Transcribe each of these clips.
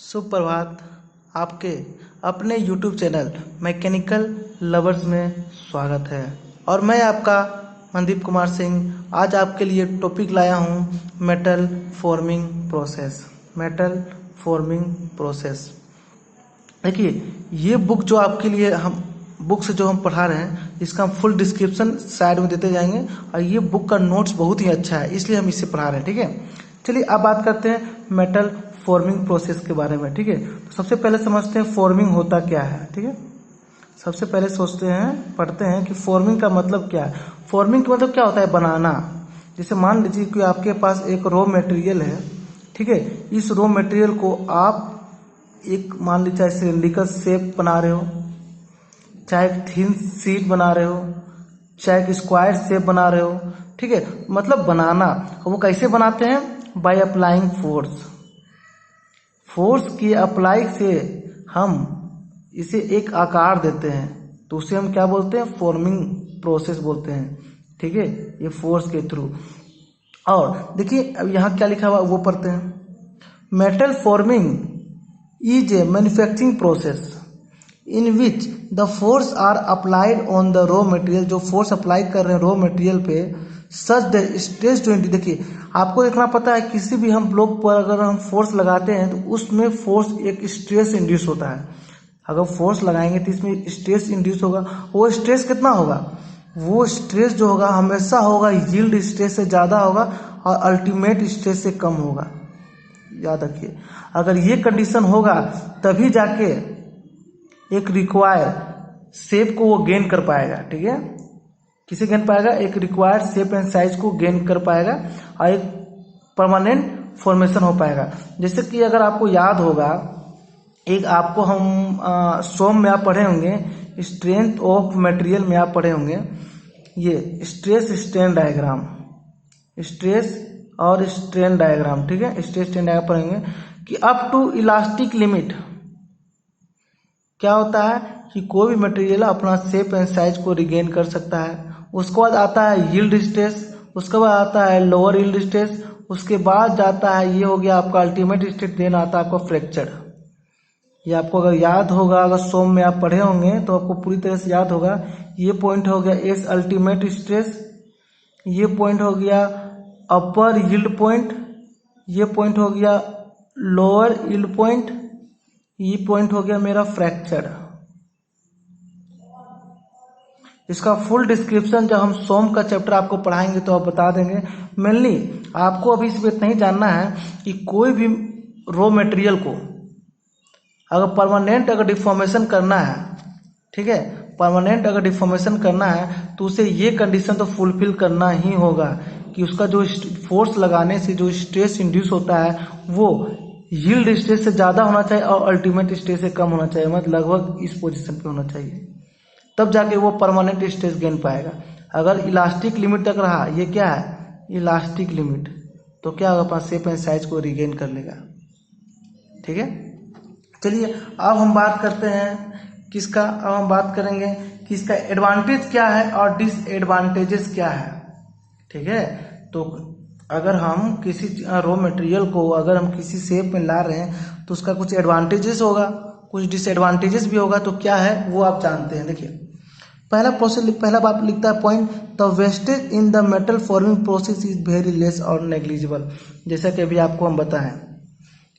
सुप्रभात। आपके अपने YouTube चैनल मैकेनिकल लवर्स में स्वागत है और मैं आपका मनदीप कुमार सिंह आज आपके लिए टॉपिक लाया हूँ मेटल फॉर्मिंग प्रोसेस। देखिए, ये बुक जो आपके लिए हम पढ़ा रहे हैं, इसका हम फुल डिस्क्रिप्शन साइड में देते जाएंगे और ये बुक का नोट्स बहुत ही अच्छा है, इसलिए हम इसे पढ़ा रहे हैं। ठीक है, चलिए अब बात करते हैं मेटल फॉर्मिंग प्रोसेस के बारे में। ठीक है, तो सबसे पहले समझते हैं फॉर्मिंग होता क्या है। ठीक है, सबसे पहले पढ़ते हैं कि फॉर्मिंग का मतलब क्या है। फॉर्मिंग का मतलब क्या होता है? बनाना। जैसे मान लीजिए कि आपके पास एक रॉ मटेरियल है। ठीक है, इस रॉ मटेरियल को आप एक मान लीजिए चाहे सिलिंड्रिकल शेप बना रहे हो, चाहे एक थिन शीट बना रहे हो, चाहे एक स्क्वायर शेप बना रहे हो। ठीक है, मतलब बनाना। वो कैसे बनाते हैं? बाय अप्लाइंग फोर्स की अप्लाई से हम इसे एक आकार देते हैं, तो उसे हम क्या बोलते हैं? फॉर्मिंग प्रोसेस बोलते हैं। ठीक है, ये फोर्स के थ्रू। और देखिए अब यहाँ क्या लिखा हुआ वो पढ़ते हैं। Metal forming is a manufacturing process in which the force are applied on the raw material. जो फोर्स अप्लाई कर रहे हैं रॉ मटेरियल पे, सच द स्ट्रेस जो देखिए आपको देखना पता है, किसी भी हम ब्लॉक पर अगर हम फोर्स लगाते हैं तो उसमें फोर्स एक स्ट्रेस इंड्यूस होता है। अगर फोर्स लगाएंगे तो इसमें स्ट्रेस इंड्यूस होगा। वो स्ट्रेस कितना होगा? वो स्ट्रेस जो होगा हमेशा होगा यील्ड स्ट्रेस से ज़्यादा होगा और अल्टीमेट स्ट्रेस से कम होगा। याद रखिए, अगर ये कंडीशन होगा तभी जाके एक रिक्वायर शेप को वो गेन कर पाएगा। ठीक है, किसे गेन पाएगा? एक रिक्वायर्ड शेप एंड साइज को गेन कर पाएगा और एक परमानेंट फॉर्मेशन हो पाएगा। जैसे कि अगर आपको याद होगा, एक आपको हम सोम में आप पढ़े होंगे, स्ट्रेंथ ऑफ मटेरियल में आप पढ़े होंगे, ये स्ट्रेस स्ट्रेन डायग्राम, स्ट्रेस और स्ट्रेन डायग्राम। ठीक है, स्ट्रेस स्ट्रेन डायग्राम पढ़ेंगे कि अप टू इलास्टिक लिमिट क्या होता है कि कोई भी मटेरियल अपना शेप एंड साइज को रिगेन कर सकता है। उसके बाद आता है यील्ड स्ट्रेस, उसके बाद आता है लोअर यील्ड स्ट्रेस, उसके बाद जाता है, ये हो गया आपका अल्टीमेट स्टेट, देन आता है आपका फ्रैक्चर। ये आपको अगर याद होगा, अगर सोम में आप पढ़े होंगे तो आपको पूरी तरह से याद होगा। ये पॉइंट हो गया एस अल्टीमेट स्ट्रेस, ये पॉइंट हो गया अपर यील्ड पॉइंट, ये पॉइंट हो गया लोअर यील्ड पॉइंट, ये पॉइंट हो गया मेरा फ्रैक्चर। इसका फुल डिस्क्रिप्शन जब हम सोम का चैप्टर आपको पढ़ाएंगे तो आप बता देंगे। मेनली आपको अभी इसमें इतना ही जानना है कि कोई भी रॉ मटेरियल को अगर परमानेंट अगर डिफॉर्मेशन करना है, ठीक है, परमानेंट अगर डिफॉर्मेशन करना है तो उसे ये कंडीशन तो फुलफिल करना ही होगा कि उसका जो फोर्स लगाने से जो स्ट्रेस इंड्यूस होता है वो यील्ड स्ट्रेस से ज़्यादा होना चाहिए और अल्टीमेट स्ट्रेस से कम होना चाहिए, मतलब लगभग इस पोजीशन पे होना चाहिए, तब जाके वो परमानेंट स्ट्रेस गेन पाएगा। अगर इलास्टिक लिमिट तक रहा, ये क्या है? इलास्टिक लिमिट, तो क्या होगा? अपना शेप एंड साइज को रिगेन कर लेगा। ठीक है, चलिए अब हम बात करते हैं किसका। अब हम बात करेंगे कि इसका एडवांटेज क्या है और डिसएडवांटेजेस क्या है। ठीक है, तो अगर हम किसी रॉ मटेरियल को अगर हम किसी शेप में ला रहे हैं तो उसका कुछ एडवांटेजेस होगा, कुछ डिसएडवांटेजेस भी होगा। तो क्या है वो आप जानते हैं। देखिए पहला बात लिखता है point, the wastage in the metal forming process is very less और नेग्लिजिबल। जैसा कि अभी आपको हम बताएं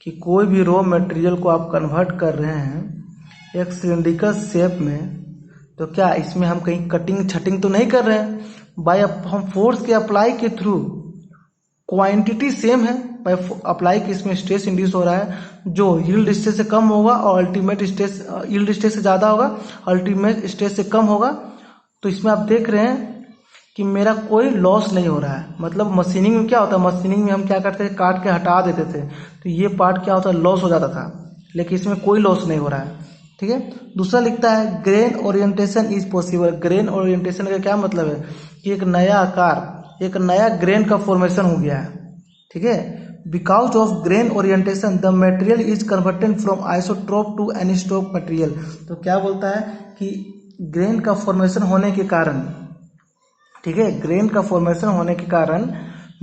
कि कोई भी रॉ मटेरियल को आप कन्वर्ट कर रहे हैं एक सिलिंड्रिकल शेप में, तो क्या इसमें हम कहीं कटिंग छटिंग तो नहीं कर रहे हैं। बाय हम फोर्स के अप्लाई के थ्रू क्वांटिटी सेम है, बाय अप्लाई के इसमें स्ट्रेस इंड्यूस हो रहा है जो यील्ड स्ट्रेस से कम होगा और अल्टीमेट स्ट्रेस यील्ड स्ट्रेस से ज़्यादा होगा, अल्टीमेट स्ट्रेस से कम होगा। तो इसमें आप देख रहे हैं कि मेरा कोई लॉस नहीं हो रहा है। मतलब मशीनिंग में क्या होता है, मशीनिंग में हम क्या करते थे, काट के हटा देते थे तो ये पार्ट क्या होता है, लॉस हो जाता था, लेकिन इसमें कोई लॉस नहीं हो रहा है। ठीक है, दूसरा लिखता है grain orientation is possible. Grain orientation का क्या मतलब है कि एक नया आकार, एक नया ग्रेन का फॉर्मेशन हो गया है। ठीक है, because of grain orientation the material is converted from isotrope to anisotrope material. तो क्या बोलता है कि ग्रेन का फॉर्मेशन होने के कारण, ठीक है, ग्रेन का फॉर्मेशन होने के कारण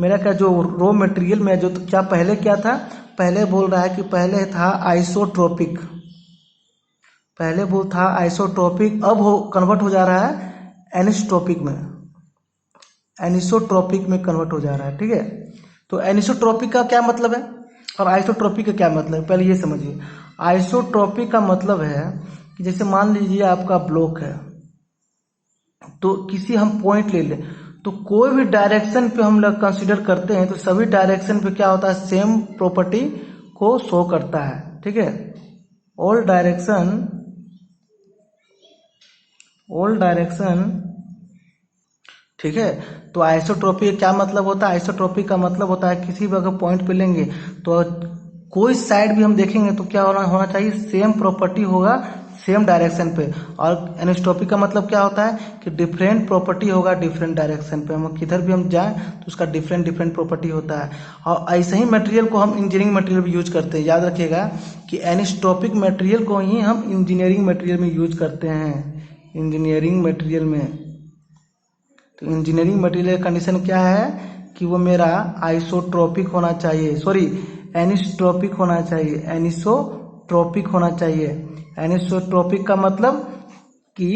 मेरा क्या जो रॉ मटेरियल में जो क्या पहले क्या था, पहले बोल रहा है कि पहले था आइसोट्रोपिक, पहले बोल था आइसोट्रोपिक, अब कन्वर्ट हो जा रहा है एनिसोट्रोपिक में, एनिसोट्रोपिक में कन्वर्ट हो जा रहा है। ठीक है, तो एनिसोट्रोपिक का क्या मतलब है और आइसोट्रोपिक का क्या मतलब है, पहले ये समझिए। आइसोट्रोपिक का मतलब है कि जैसे मान लीजिए आपका ब्लॉक है, तो किसी हम पॉइंट ले लें, तो कोई भी डायरेक्शन पे हम लोग कंसीडर करते हैं तो सभी डायरेक्शन पे क्या होता है, सेम प्रॉपर्टी को शो करता है। ठीक है, ऑल डायरेक्शन। ठीक है, तो आइसोट्रोपिक क्या मतलब होता है, आइसोट्रोपिक का मतलब होता है किसी भी अगर पॉइंट पे लेंगे तो कोई साइड भी हम देखेंगे तो क्या होना चाहिए, सेम प्रॉपर्टी होगा सेम डायरेक्शन पे। और एनिसोट्रोपिक का मतलब क्या होता है कि डिफरेंट प्रॉपर्टी होगा डिफरेंट डायरेक्शन पे, हम किधर भी हम जाएं तो उसका डिफरेंट प्रॉपर्टी होता है। और ऐसे ही मटेरियल को हम इंजीनियरिंग मटेरियल में यूज करते हैं, याद रखिएगा कि एनिसोट्रोपिक मटेरियल को ही हम इंजीनियरिंग मटेरियल में यूज करते हैं, इंजीनियरिंग मटेरियल में। तो इंजीनियरिंग मटेरियल कंडीशन क्या है कि वो मेरा आइसोट्रोपिक होना चाहिए, सॉरी एनिसोट्रोपिक होना चाहिए, एनिसोट्रोपिक होना चाहिए। एनिसोट्रोपिक का मतलब कि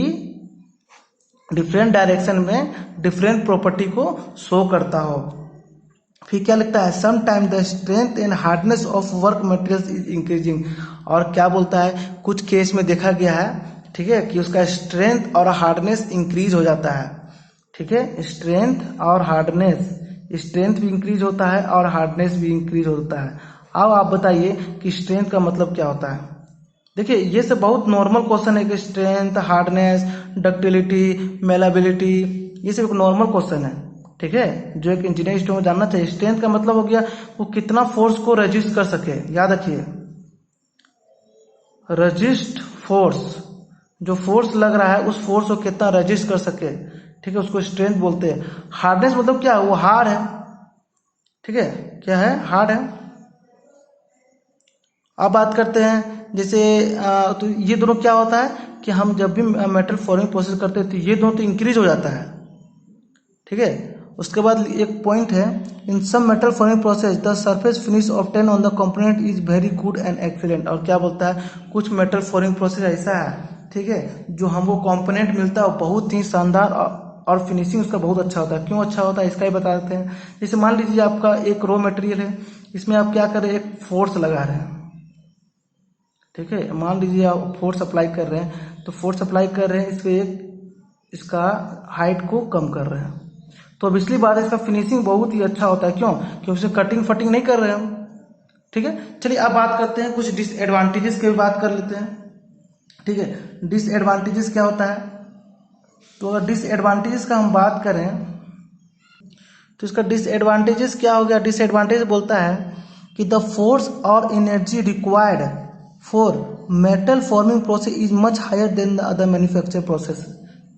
डिफरेंट डायरेक्शन में डिफरेंट प्रॉपर्टी को शो करता हो। फिर क्या लिखता है, some time the strength and hardness of work materials is increasing. और क्या बोलता है, कुछ केस में देखा गया है, ठीक है, कि उसका स्ट्रेंथ और हार्डनेस इंक्रीज हो जाता है। ठीक है, स्ट्रेंथ और हार्डनेस, स्ट्रेंथ भी इंक्रीज होता है और हार्डनेस भी इंक्रीज होता है। अब आप बताइए कि स्ट्रेंथ का मतलब क्या होता है। देखिए ये सब बहुत नॉर्मल क्वेश्चन है कि स्ट्रेंथ, हार्डनेस, डक्टिलिटी, मेलाबिलिटी, ये सब एक नॉर्मल क्वेश्चन है। ठीक है, जो एक इंजीनियर स्टूडेंट को जानना चाहिए। स्ट्रेंथ का मतलब हो गया वो कितना फोर्स को रेजिस्ट कर सके, याद रखिए रेजिस्ट फोर्स, जो फोर्स लग रहा है उस फोर्स को कितना रेजिस्ट कर सके, ठीक है, उसको स्ट्रेंथ बोलते हैं। हार्डनेस मतलब क्या, वो हार्ड है। ठीक है, क्या है, हार्ड है। अब बात करते हैं जैसे तो ये दोनों क्या होता है कि हम जब भी मेटल फॉर्मिंग प्रोसेस करते हैं तो ये दोनों तो इंक्रीज हो जाता है। ठीक है, उसके बाद एक पॉइंट है, in some metal forming process the surface finish obtain on the component is very good and excellent. और क्या बोलता है, कुछ मेटल फॉर्मिंग प्रोसेस ऐसा है, ठीक है, जो हमको कंपोनेंट मिलता है बहुत ही शानदार और फिनिशिंग उसका बहुत अच्छा होता है। क्यों अच्छा होता है इसका ही बता देते हैं। जैसे मान लीजिए आपका एक रॉ मटेरियल है, इसमें आप क्या कर रहे हैं, एक फोर्स लगा रहे हैं। ठीक है, मान लीजिए आप फोर्स अप्लाई कर रहे हैं, तो फोर्स अप्लाई कर रहे हैं इस पे इसका हाइट को कम कर रहे हैं, तो अब इसलिए बात है इसका फिनिशिंग बहुत ही अच्छा होता है। क्यों, क्योंकि उसे कटिंग फटिंग नहीं कर रहे हैं हम। ठीक है, चलिए अब बात करते हैं कुछ डिसएडवांटेजेस की भी बात कर लेते हैं। ठीक है, डिसएडवांटेजेस क्या होता है, तो अगर डिसएडवांटेजेस का हम बात करें तो इसका डिसएडवांटेजेस क्या हो गया। डिसएडवांटेज बोलता है कि द फोर्स और energy required for metal forming process is much higher than the other manufacture process.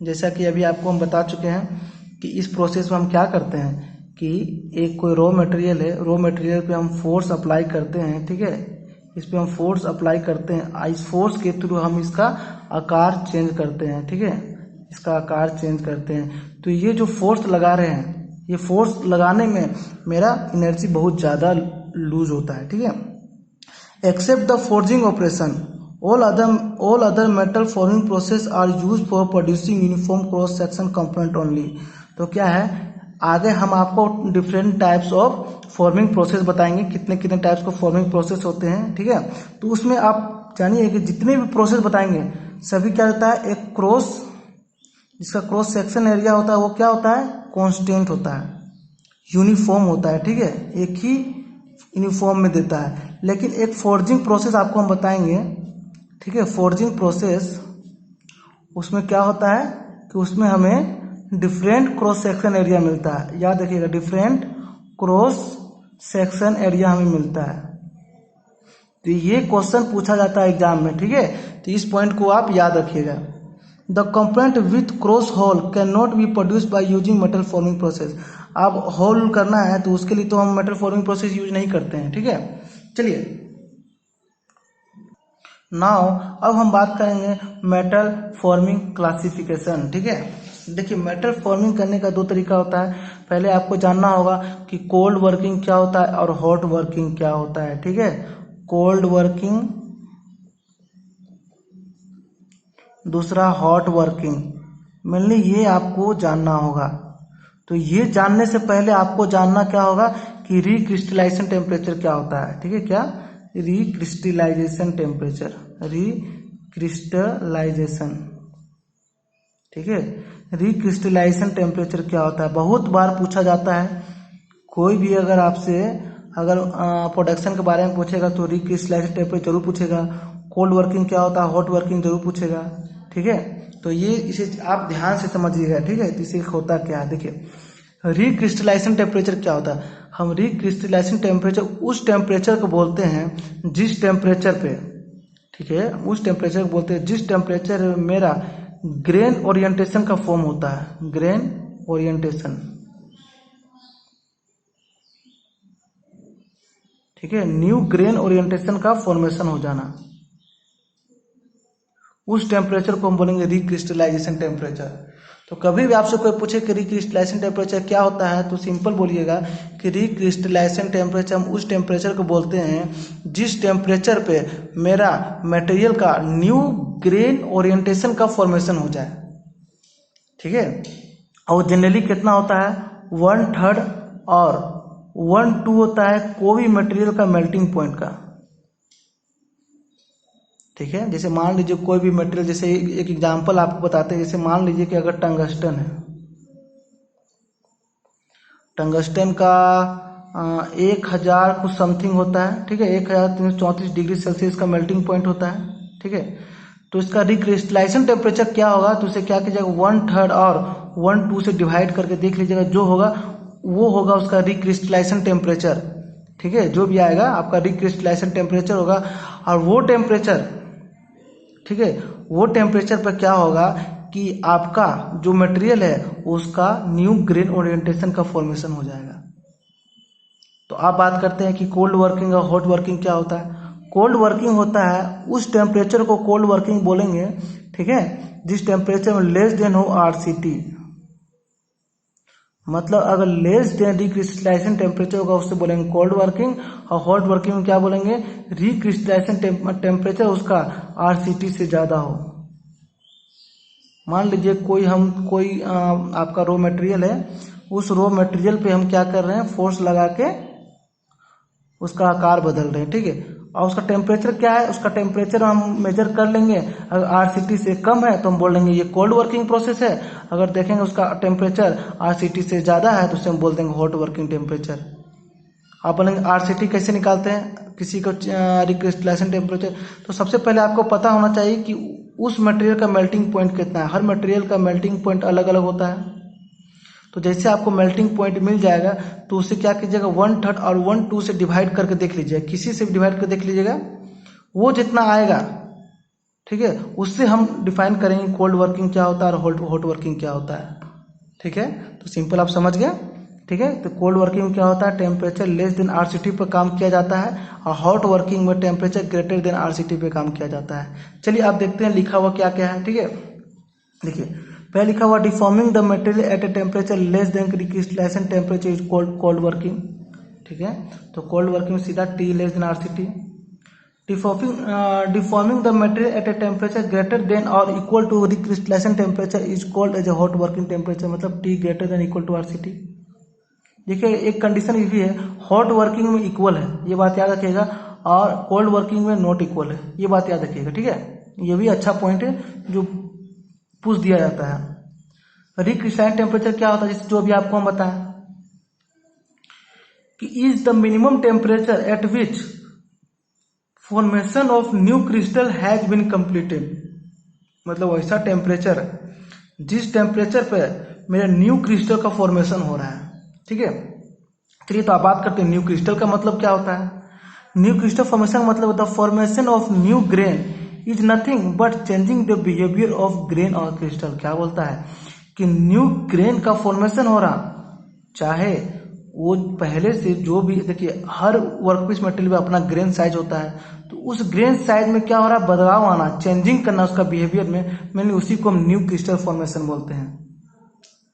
जैसा कि अभी आपको हम बता चुके हैं कि इस प्रोसेस में हम क्या करते हैं कि एक कोई रॉ मटेरियल है, रॉ मटेरियल पे हम फोर्स अप्लाई करते हैं। ठीक है, इस पे हम फोर्स अप्लाई करते हैं, इस फोर्स के थ्रू हम इसका आकार चेंज करते हैं। ठीक है, इसका आकार चेंज करते हैं। तो ये जो फोर्स लगा रहे हैं, ये फोर्स लगाने में मेरा एनर्जी बहुत ज़्यादा लूज होता है। ठीक है, except the forging operation all other metal forming process are used for producing uniform cross section component only। तो क्या है, आगे हम आपको different types of forming process बताएंगे, कितने कितने टाइप्स के फॉर्मिंग प्रोसेस होते हैं। ठीक है, तो उसमें आप जानिए कि जितने भी प्रोसेस बताएंगे सभी क्या होता है, एक क्रॉस, जिसका क्रॉस सेक्शन एरिया होता है वो क्या होता है, कांस्टेंट होता है, यूनिफॉर्म होता है। ठीक है, एक ही यूनिफॉर्म में देता है। लेकिन एक फोर्जिंग प्रोसेस आपको हम बताएंगे, ठीक है, फोर्जिंग प्रोसेस उसमें क्या होता है कि उसमें हमें डिफरेंट क्रॉस सेक्शन एरिया मिलता है। याद रखिएगा, डिफरेंट क्रॉस सेक्शन एरिया हमें मिलता है। तो ये क्वेश्चन पूछा जाता है एग्जाम में। ठीक है, तो इस पॉइंट को आप याद रखिएगा। The component with cross hole can not be produce by using metal forming process. अब होल करना है तो उसके लिए तो हम मेटल फॉर्मिंग प्रोसेस यूज नहीं करते हैं। ठीक है, चलिए नाउ अब हम बात करेंगे मेटल फॉर्मिंग क्लासिफिकेशन। ठीक है, देखिए मेटल फॉर्मिंग करने का 2 तरीका होता है। पहले आपको जानना होगा कि कोल्ड वर्किंग क्या होता है और हॉट वर्किंग क्या होता है। ठीक है, कोल्ड वर्किंग, दूसरा हॉट वर्किंग, मेनली ये आपको जानना होगा। तो ये जानने से पहले आपको जानना क्या होगा कि रिक्रिस्टलाइजेशन टेम्परेचर क्या होता है। ठीक है, क्या रिक्रिस्टलाइजेशन टेम्परेचर, रिक्रिस्टलाइजेशन। ठीक है, रिक्रिस्टलाइजेशन टेम्परेचर क्या होता है, बहुत बार पूछा जाता है। कोई भी अगर आपसे अगर प्रोडक्शन के बारे में पूछेगा तो रिक्रिस्टलाइजेशन टेम्परेचर जरूर पूछेगा, कोल्ड वर्किंग क्या होता है, हॉट वर्किंग जरूर पूछेगा। ठीक है, तो ये इसे आप ध्यान से समझिएगा। ठीक है, इसे होता क्या है, देखिए रिक्रिस्टलाइजेशन टेम्परेचर क्या होता है। हम रिक्रिस्टलाइजेशन टेम्परेचर उस टेम्परेचर को बोलते हैं जिस टेम्परेचर पे, ठीक है, उस टेम्परेचर को बोलते हैं जिस टेम्परेचर मेरा ग्रेन ओरिएंटेशन का फॉर्म होता है, ग्रेन ओरिएंटेशन। ठीक है, न्यू ग्रेन ओरिएंटेशन का फॉर्मेशन हो जाना, उस टेम्परेचर को हम बोलेंगे रिक्रिस्टलाइजेशन टेम्परेचर। तो कभी भी आपसे कोई पूछे कि रिक्रिस्टलाइजेशन टेम्परेचर क्या होता है तो सिंपल बोलिएगा कि रिक्रिस्टलाइजेशन टेम्परेचर हम उस टेम्परेचर को बोलते हैं जिस टेम्परेचर पे मेरा मटेरियल का न्यू ग्रेन ओरिएंटेशन का फॉर्मेशन हो जाए। ठीक है, और जनरली कितना होता है, 1/3 और 1/2 होता है कोई भी मटेरियल का मेल्टिंग पॉइंट का। ठीक है, जैसे मान लीजिए कोई भी मटेरियल, जैसे एक एग्जांपल आपको बताते हैं। जैसे मान लीजिए कि अगर टंगस्टन है, टंगस्टन का 1000 कुछ समथिंग होता है। ठीक है, 1334 डिग्री सेल्सियस का मेल्टिंग पॉइंट होता है। ठीक है, तो इसका रिक्रिस्टलाइजेशन टेम्परेचर क्या होगा, तो इसे क्या कीजिएगा 1/3 और 1/2 से डिवाइड करके देख लीजिएगा, जो होगा वो होगा उसका रिक्रिस्टलाइजेशन टेम्परेचर। ठीक है, जो भी आएगा आपका रिक्रिस्टलाइजेशन टेम्परेचर होगा। और वो टेम्परेचर, ठीक है, वो टेम्परेचर पर क्या होगा कि आपका जो मटेरियल है उसका न्यू ग्रेन ओरिएंटेशन का फॉर्मेशन हो जाएगा। तो आप बात करते हैं कि कोल्ड वर्किंग और हॉट वर्किंग क्या होता है। कोल्ड वर्किंग होता है उस टेम्परेचर को कोल्ड वर्किंग बोलेंगे, ठीक है, जिस टेम्परेचर में लेस देन हो RCT। मतलब अगर लेस देन रिक्रिस्टलाइजेशन टेम्परेचर होगा उससे बोलेंगे कोल्ड वर्किंग, और हॉट वर्किंग में क्या बोलेंगे, रिक्रिस्टलाइजेशन टेम्परेचर उसका RCT से ज़्यादा हो। मान लीजिए कोई आपका रॉ मटेरियल है, उस रॉ मटेरियल पे हम क्या कर रहे हैं, फोर्स लगा के उसका आकार बदल रहे हैं। ठीक है, और उसका टेम्परेचर क्या है, उसका टेम्परेचर हम मेजर कर लेंगे। अगर RCT से कम है तो हम बोल देंगे ये कोल्ड वर्किंग प्रोसेस है। अगर देखेंगे उसका टेम्परेचर RCT से ज़्यादा है तो उसे हम बोल देंगे हॉट वर्किंग टेम्परेचर। आप बोलेंगे RCT कैसे निकालते हैं किसी को रिक्रिस्टलाइजेशन टेम्परेचर, तो सबसे पहले आपको पता होना चाहिए कि उस मटेरियल का मेल्टिंग पॉइंट कितना है। हर मटेरियल का मेल्टिंग पॉइंट अलग अलग होता है। तो जैसे आपको मेल्टिंग पॉइंट मिल जाएगा तो उसे क्या कीजिएगा 1/3 और 1/2 से डिवाइड करके देख लीजिएगा, किसी से भी डिवाइड करके देख लीजिएगा, वो जितना आएगा, ठीक है, उससे हम डिफाइन करेंगे कोल्ड वर्किंग क्या होता है और हॉट वर्किंग क्या होता है। ठीक है, तो सिंपल आप समझ गए। ठीक है, तो कोल्ड वर्किंग में क्या होता है, टेम्परेचर लेस देन RCT पर काम किया जाता है, और हॉट वर्किंग में टेम्परेचर ग्रेटर देन RCT पे काम किया जाता है। चलिए आप देखते हैं लिखा हुआ क्या क्या है। ठीक है, देखिए पहले लिखा हुआ deforming the material at a temperature less than recrystallization temperature is cold working. ठीक है, तो कोल्ड वर्किंग में सीधा T less than RCT। Deforming the material at a temperature greater than और equal to recrystallization temperature is called as a hot working temperature, मतलब T greater than equal to RCT। देखिए एक condition ये भी है, hot working में equal है, ये बात याद रखिएगा, और कोल्ड वर्किंग में नॉट इक्वल है, ये बात याद रखिएगा। ठीक है, ये भी अच्छा पॉइंट है जो पूछ दिया जाता है। रिक्रिस्टलाइजेशन टेम्परेचर क्या होता है, जैसे जो भी आपको हम बताएं कि is the minimum temperature at which formation of new crystal has been completed. मतलब वैसा टेम्परेचर जिस टेम्परेचर पे मेरा न्यू क्रिस्टल का फॉर्मेशन हो रहा है। ठीक है, चलिए तो आप बात करते हैं न्यू क्रिस्टल का मतलब क्या होता है। न्यू क्रिस्टल फॉर्मेशन मतलब the formation of new grain is nothing but changing the behaviour of grain और क्रिस्टल। क्या बोलता है कि न्यू ग्रेन का फॉर्मेशन हो रहा, चाहे वो पहले से जो भी, देखिए हर वर्कपीस मटेरियल में अपना ग्रेन साइज होता है, तो उस ग्रेन साइज में क्या हो रहा है, बदलाव आना, चेंजिंग करना उसका बिहेवियर में, मैंने उसी को हम न्यू क्रिस्टल फॉर्मेशन बोलते हैं।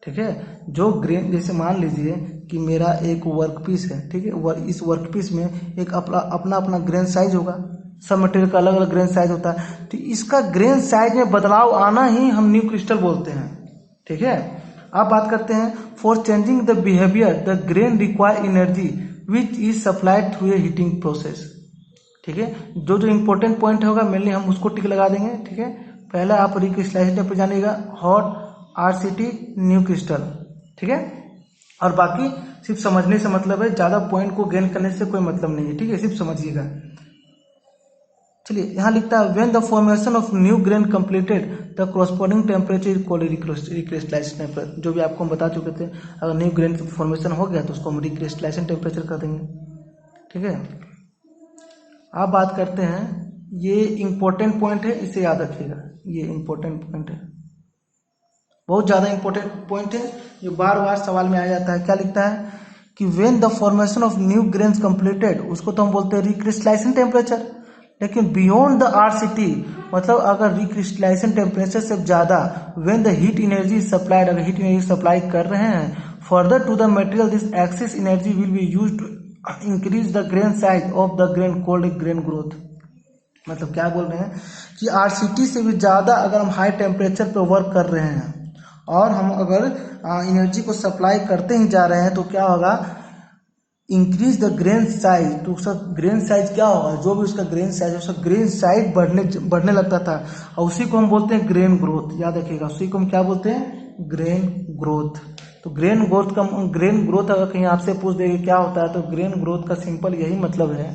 ठीक है। जो ग्रेन, जैसे मान लीजिए कि मेरा एक वर्क पीस है, ठीक है, इस वर्क पीस में एक अपना अपना ग्रेन साइज होगा, सब मटेरियल का अलग अलग ग्रेन साइज होता है, तो इसका ग्रेन साइज में बदलाव आना ही हम न्यू क्रिस्टल बोलते हैं, ठीक है। अब बात करते हैं, for changing the behaviour the grain require energy which is supplied through a heating process, ठीक है। जो जो इंपॉर्टेंट पॉइंट होगा मेनली हम उसको टिक लगा देंगे, ठीक है। पहले आप रिक्रिस्टलाइजेशन पे जानिएगा, हॉट, आरसीटी, न्यू क्रिस्टल, ठीक है। और बाकी सिर्फ समझने से मतलब है, ज्यादा पॉइंट को गेन करने से कोई मतलब नहीं है, ठीक है, सिर्फ समझिएगा। चलिए यहाँ लिखता है, when the formation of new grain completed the corresponding temperature is called recrystallisation temperature. जो भी आपको हम बता चुके थे, अगर न्यू ग्रेन फॉर्मेशन हो गया तो उसको हम रिक्रिस्टलाइजेशन टेम्परेचर कर देंगे, ठीक है। अब बात करते हैं, ये इंपॉर्टेंट पॉइंट है, इसे याद रखिएगा, ये इंपॉर्टेंट पॉइंट है, बहुत ज़्यादा इंपॉर्टेंट पॉइंट है, जो बार बार सवाल में आ जाता है। क्या लिखता है कि when the formation of new grains completed, उसको तो हम बोलते हैं रिक्रिस्टलाइजेशन टेम्परेचर, लेकिन बियॉन्ड द आरसीटी, मतलब अगर रिक्रिस्टलाइजेशन टेम्परेचर से ज़्यादा, when the heat energy supplied, अगर हीट एनर्जी सप्लाई कर रहे हैं further to the material, this excess energy will be used to increase the grain size of the grain called grain growth. मतलब क्या बोल रहे हैं कि आरसीटी से भी ज़्यादा अगर हम हाई टेम्परेचर पर वर्क कर रहे हैं और हम अगर एनर्जी को सप्लाई करते ही जा रहे हैं तो क्या होगा, इंक्रीज द ग्रेन साइज, तो उसका ग्रेन साइज क्या होगा, जो भी उसका ग्रेन साइज है उसका ग्रेन साइज बढ़ने लगता था, और उसी को हम बोलते हैं ग्रेन ग्रोथ। याद रखिएगा, उसी को हम क्या बोलते हैं, ग्रेन ग्रोथ। तो ग्रेन ग्रोथ अगर कहीं आपसे पूछ देंगे क्या होता है, तो ग्रेन ग्रोथ का सिंपल यही मतलब है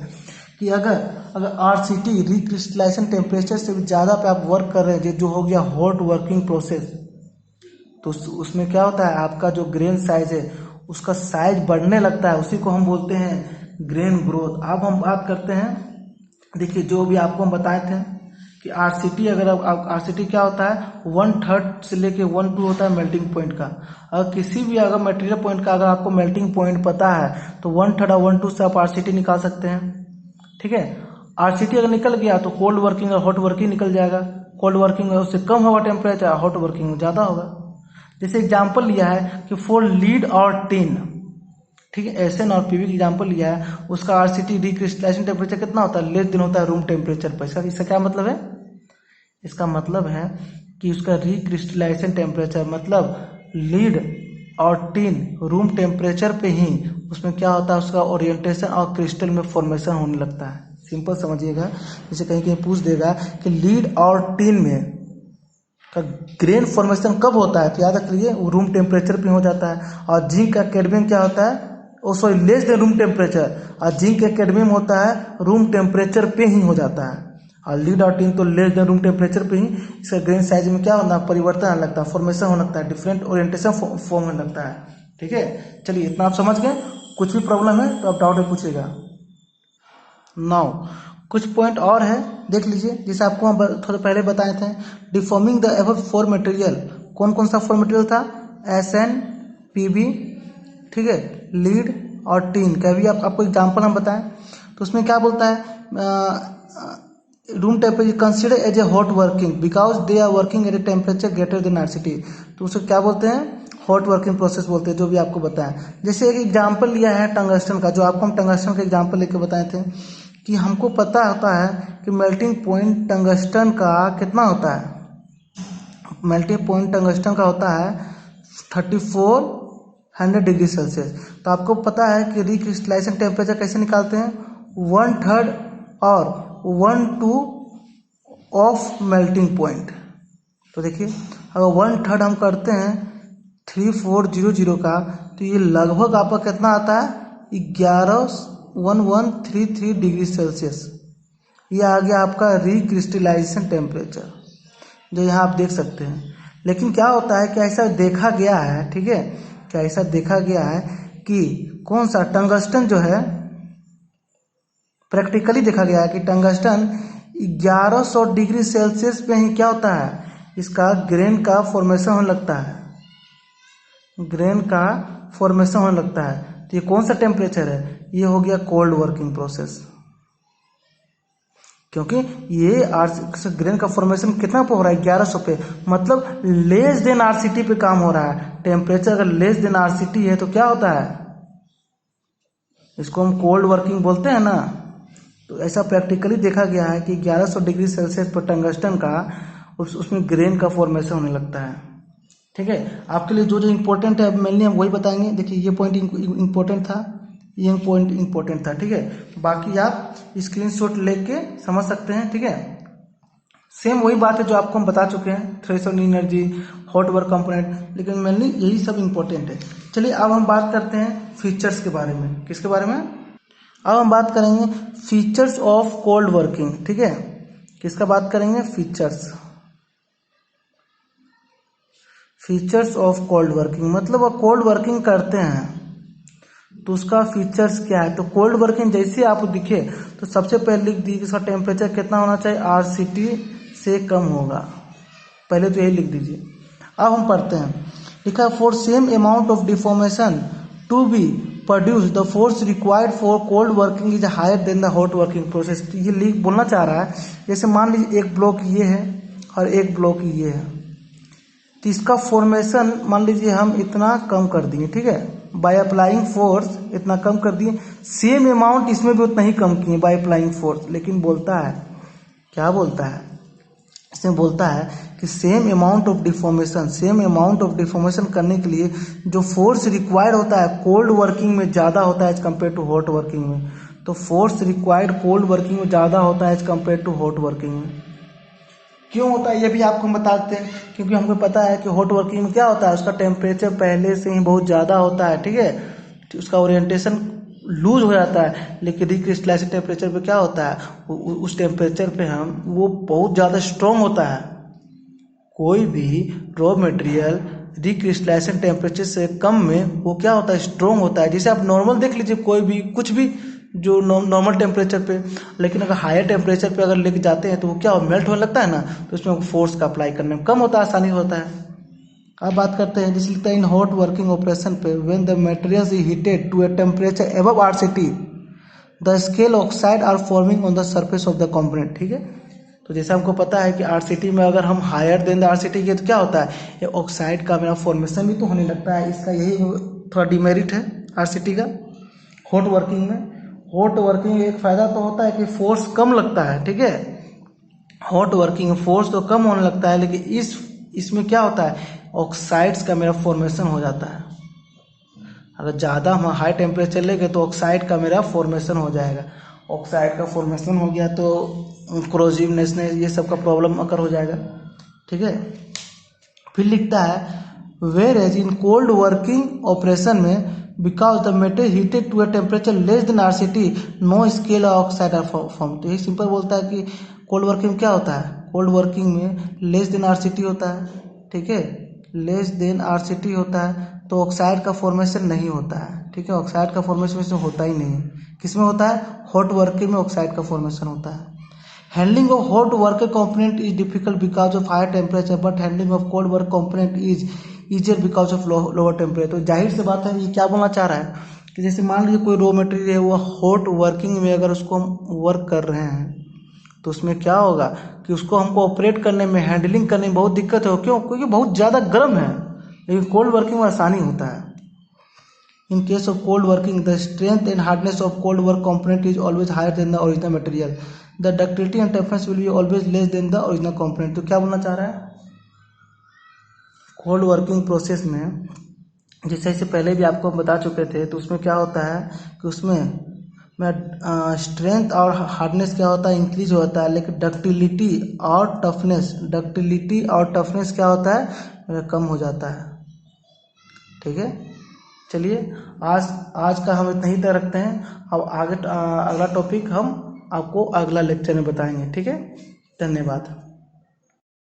कि अगर आरसीटी रिक्रिस्टलाइजेशन टेम्परेचर से भी ज़्यादा पे आप वर्क कर रहे हैं, जो हो गया हॉट वर्किंग प्रोसेस, तो उसमें क्या होता है, आपका जो ग्रेन साइज है उसका साइज बढ़ने लगता है, उसी को हम बोलते हैं ग्रेन ग्रोथ। अब हम बात करते हैं, देखिए जो भी आपको हम बताए थे कि आरसीटी, अगर आरसीटी क्या होता है, 1/3 से लेके 1/2 होता है मेल्टिंग पॉइंट का। अगर किसी भी अगर मटेरियल पॉइंट का अगर आपको मेल्टिंग पॉइंट पता है तो 1/3 और 1/2 से आप आरसीटी निकाल सकते हैं, ठीक है। आरसीटी अगर निकल गया तो कोल्ड वर्किंग और हॉट वर्किंग निकल जाएगा। कोल्ड वर्किंग में उससे कम होगा टेम्परेचर, हॉट वर्किंग में ज़्यादा होगा। जैसे एग्जाम्पल लिया है कि फॉर लीड और टिन, ठीक है, एसएन और पीवी एग्जाम्पल लिया है, उसका आरसीटी रिक्रिस्टलाइजेशन टेम्परेचर कितना होता है, लेस देन होता है रूम टेम्परेचर पर। इसका क्या मतलब है, इसका मतलब है कि उसका रिक्रिस्टलाइजेशन टेम्परेचर मतलब लीड और टिन रूम टेम्परेचर पे ही उसमें क्या होता है, उसका ओरिएंटेशन और क्रिस्टल में फॉर्मेशन होने लगता है। सिंपल समझिएगा, जैसे कहीं कहीं पूछ देगा कि लीड और टिन में का ग्रेन फॉर्मेशन कब होता है, तो याद रखिए वो रूम टेम्परेचर पे हो जाता है। और जिंक का कैडमियम क्या होता है, sorry less than room temperature, और जिंक का कैडमियम होता है रूम टेम्परेचर पे ही हो जाता है। और लीड और टिन तो लेस देन रूम टेम्परेचर पे ही, इसका ग्रेन साइज में क्या होना, परिवर्तन आने लगता है, फॉर्मेशन होने लगता है, डिफरेंट ओरिएंटेशन फॉर्म होने लगता है, ठीक है। चलिए इतना आप समझ गए, कुछ भी प्रॉब्लम है तो आप डाउट में पूछिएगा। नाउ कुछ पॉइंट और है, देख लीजिए, जैसे आपको हम थोड़ा पहले बताए थे, डिफॉर्मिंग द एबव 4 मटेरियल, कौन कौन सा 4 मटेरियल था, एसएन, पीबी, ठीक है, लीड और टिन का भी आपको एग्जाम्पल हम बताएं। तो उसमें क्या बोलता है, room temperature consider as a hot working because they are working at a temperature greater than RCT, तो उसे क्या बोलते हैं, हॉट वर्किंग प्रोसेस बोलते हैं, जो भी आपको बताएं। जैसे एक एग्जाम्पल लिया है टंगस्टन का, जो आपको हम टंगस्टन का एग्जाम्पल लेके बताए थे कि हमको पता होता है कि मेल्टिंग पॉइंट टंगस्टन का कितना होता है, मेल्टिंग पॉइंट टंगस्टन का होता है 3400 डिग्री सेल्सियस। तो आपको पता है कि रिक्रिस्टलाइजेशन टेम्परेचर कैसे निकालते हैं, 1/3 और 1/2 ऑफ मेल्टिंग पॉइंट। तो देखिए अगर 1/3 हम करते हैं 3400 का, तो ये लगभग आपका कितना आता है, 1133 डिग्री सेल्सियस। ये आ गया आपका रिक्रिस्टलाइजेशन टेम्परेचर, जो यहाँ आप देख सकते हैं। लेकिन क्या होता है कि ऐसा देखा गया है, ठीक है, क्या ऐसा देखा गया है कि कौन सा टंगस्टन जो है, प्रैक्टिकली देखा गया है कि टंगस्टन 1100 डिग्री सेल्सियस पे ही क्या होता है, इसका ग्रेन का फॉर्मेशन होने लगता है, ग्रेन का फॉर्मेशन होने लगता है। तो ये कौन सा टेम्परेचर है, ये हो गया कोल्ड वर्किंग प्रोसेस। क्योंकि ये ग्रेन का फॉर्मेशन कितना पे हो रहा है, 1100 पे, मतलब लेस देन आरसीटी पे काम हो रहा है। टेम्परेचर अगर लेस देन आरसीटी है तो क्या होता है, इसको हम कोल्ड वर्किंग बोलते हैं ना। तो ऐसा प्रैक्टिकली देखा गया है कि 1100 डिग्री सेल्सियस पर टंगस्टन का उसमें ग्रेन का फॉर्मेशन होने लगता है। ठीक है, आपके लिए जो जो इम्पोर्टेंट है मेनली हम वही बताएंगे। देखिए ये पॉइंट इम्पोर्टेंट था, ये पॉइंट इम्पोर्टेंट था। ठीक है, बाकी आप स्क्रीनशॉट लेके समझ सकते हैं। ठीक है, सेम वही बात है जो आपको हम बता चुके हैं, threshold energy, hot work component, लेकिन मेनली यही सब इम्पोर्टेंट है। चलिए अब हम बात करते हैं फीचर्स के बारे में। किसके बारे में, अब हम बात करेंगे फीचर्स ऑफ कोल्ड वर्किंग। ठीक है, किसका बात करेंगे, फीचर्स ऑफ कोल्ड वर्किंग। मतलब वो कोल्ड वर्किंग करते हैं तो उसका फीचर्स क्या है। तो कोल्ड वर्किंग जैसे आप दिखे तो सबसे पहले लिख दीजिए इसका टेम्परेचर कितना होना चाहिए, आरसीटी से कम होगा, पहले तो यही लिख दीजिए। अब हम पढ़ते हैं, लिखा है for same amount of deformation to be produce the force required for cold working is higher than the hot working process. ये लिख बोलना चाह रहा है, जैसे मान लीजिए एक ब्लॉक ये है और एक ब्लॉक ये है, तो इसका फॉर्मेशन मान लीजिए हम इतना कम कर दिए। ठीक है, बाय अप्लाइंग फोर्स इतना कम कर दिए, सेम अमाउंट इसमें भी उतना ही कम किए बाय अप्लाइंग फोर्स। लेकिन बोलता है, क्या बोलता है, इसमें बोलता है कि सेम अमाउंट ऑफ डिफॉर्मेशन करने के लिए जो फोर्स रिक्वायर्ड होता है कोल्ड वर्किंग में ज़्यादा होता है as compare to hot working में। तो फोर्स रिक्वायर्ड कोल्ड वर्किंग में ज़्यादा होता है as compare to hot working में। क्यों होता है ये भी आपको हम बता देते हैं, क्योंकि हमको पता है कि हॉट वर्किंग में क्या होता है, उसका टेम्परेचर पहले से ही बहुत ज़्यादा होता है। ठीक है, तो उसका ओरिएंटेशन लूज हो जाता है। लेकिन डिक्रिस्टलाइजेशन टेम्परेचर पे क्या होता है, उस टेम्परेचर पे हम वो बहुत ज़्यादा स्ट्रॉन्ग होता है। कोई भी रॉ मटेरियल डिक्रिस्टलाइजेशन टेम्परेचर से कम में वो क्या होता है, स्ट्रॉन्ग होता है। जैसे आप नॉर्मल देख लीजिए कोई भी कुछ भी जो नॉर्मल टेम्परेचर पे, लेकिन अगर हायर टेम्परेचर पे अगर लेके जाते हैं तो वो क्या मेल्ट होने लगता है ना, तो उसमें फोर्स का अप्लाई करने में कम होता है, आसानी होता है। अब बात करते हैं जिसे लिखता है इन हॉट वर्किंग ऑपरेशन पे when the material is heated to a temperature above RCT the scale oxide are forming on the surface of the component. ठीक है, तो जैसे हमको पता है कि आरसीटी में अगर हम हायर देन द आरसीटी के तो क्या होता है, ये ऑक्साइड का मेरा फॉर्मेशन भी तो होने लगता है। इसका यही थोड़ा डिमेरिट है आरसीटी का हॉट वर्किंग में। हॉट वर्किंग एक फ़ायदा तो होता है कि फोर्स कम लगता है। ठीक है, हॉट वर्किंग में फोर्स तो कम होने लगता है, लेकिन इसमें क्या होता है, ऑक्साइड्स का मेरा फॉर्मेशन हो जाता है। अगर ज़्यादा हम हाई टेम्परेचर लेंगे तो ऑक्साइड का मेरा फॉर्मेशन हो जाएगा। ऑक्साइड का फॉर्मेशन हो गया तो क्रोजिवनेस ने ये सब का प्रॉब्लम अकर हो जाएगा। ठीक है, फिर लिखता है whereas in cold working operation में because the material heated to a temperature less than RCT no scale oxide are form. तो ये सिंपल बोलता है कि कोल्ड वर्किंग में क्या होता है, कोल्ड वर्किंग में लेस देन आरसीटी होता है। ठीक है, लेस देन आरसीटी होता है तो ऑक्साइड का फॉर्मेशन नहीं होता है। ठीक है, ऑक्साइड का फॉर्मेशन इसमें होता ही नहीं है। किस में होता है, हॉट वर्किंग में ऑक्साइड का फॉर्मेशन होता है। Handling of hot work component is difficult because of higher temperature but handling of cold work component is easier because of lower temperature. तो जाहिर सी बात है, ये क्या बोलना चाह रहा है कि जैसे मान लीजिए कोई रॉ मटेरियल है वो हॉट वर्किंग में अगर उसको हम वर्क कर रहे हैं तो उसमें क्या होगा कि उसको हमको ऑपरेट करने में, हैंडलिंग करने में बहुत दिक्कत है। क्यों, क्योंकि बहुत ज़्यादा गर्म है। लेकिन कोल्ड वर्किंग में आसानी होता है। In case of cold working, the strength and hardness of cold work component is always higher than the original material. The ductility and toughness will be always less than the original component. तो क्या बोलना चाह रहा है, cold working process में जैसे इससे पहले भी आपको हम बता चुके थे, तो उसमें क्या होता है कि उसमें स्ट्रेंथ और हार्डनेस क्या होता है, इंक्रीज होता है। लेकिन डक्टिलिटी और टफनेस क्या होता है, कम हो जाता है। ठीक है, चलिए आज का हम इतना ही तक रखते हैं। अब आगे अगला टॉपिक हम आपको अगला लेक्चर में बताएंगे। ठीक है, धन्यवाद।